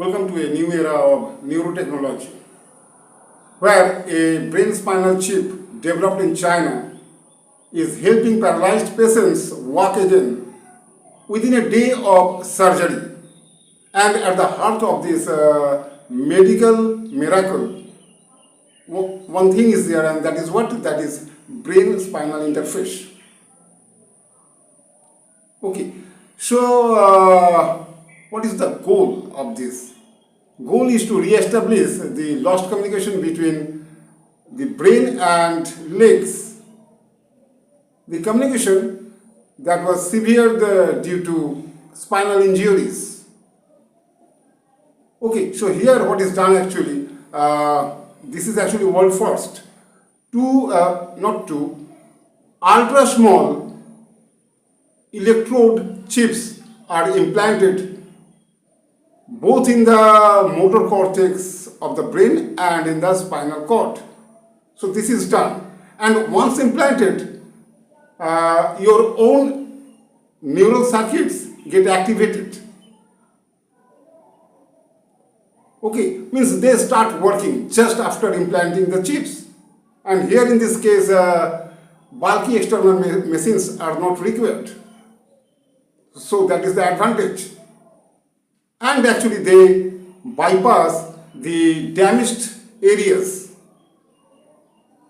Welcome to a new era of neurotechnology, where a brain-spinal chip developed in China is helping paralyzed patients walk again within a day of surgery. And at the heart of this medical miracle, one thing is there, and that is what? That is brain-spinal interface. Okay, so what is the goal of this? Goal is to re-establish the lost communication between the brain and legs. The communication that was severed due to spinal injuries. Okay, so here what is done actually, this is actually world first. Ultra small electrode chips are implanted both in the motor cortex of the brain and in the spinal cord. So this is done, and once implanted, your own neural circuits get activated. Okay, means they start working just after implanting the chips. And here in this case, bulky external machines are not required. So that is the advantage. And actually they bypass the damaged areas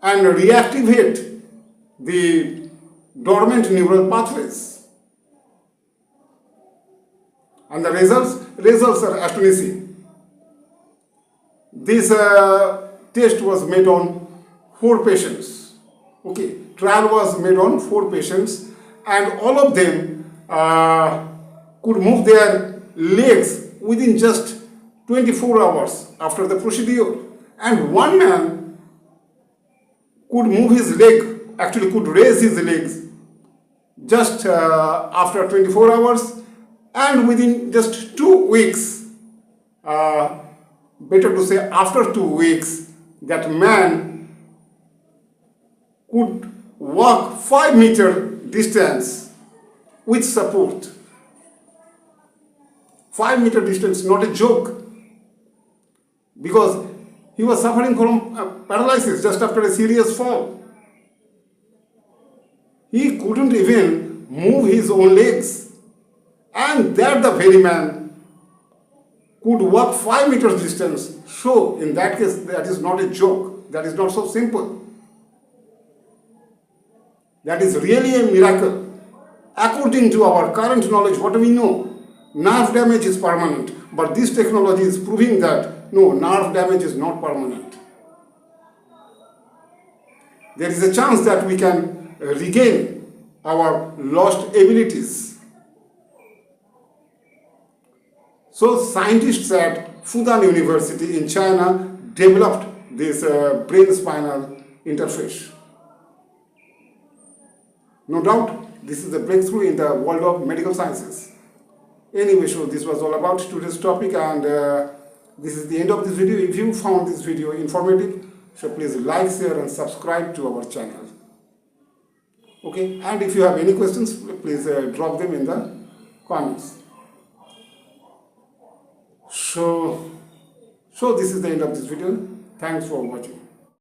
and reactivate the dormant neural pathways. And the results are astonishing. This test was made on 4 patients. Okay, trial was made on 4 patients, and all of them could move their legs within just 24 hours after the procedure. And one man could move his leg, actually could raise his legs just after 24 hours, and within just 2 weeks, better to say after 2 weeks, that man could walk 5-meter distance with support. 5-meter distance, not a joke, because he was suffering from paralysis just after a serious fall. He couldn't even move his own legs, and that the very man could walk 5 meters distance. So in that case, that is not a joke, that is not so simple. That is really a miracle. According to our current knowledge, what do we know? Nerve damage is permanent, but this technology is proving that no, nerve damage is not permanent. There is a chance that we can regain our lost abilities. So scientists at Fudan University in China developed this brain-spinal interface. No doubt, this is a breakthrough in the world of medical sciences. Anyway, so this was all about today's topic, and this is the end of this video. If you found this video informative, so please like, share and subscribe to our channel. Okay, and if you have any questions, please drop them in the comments. So this is the end of this video. Thanks for watching.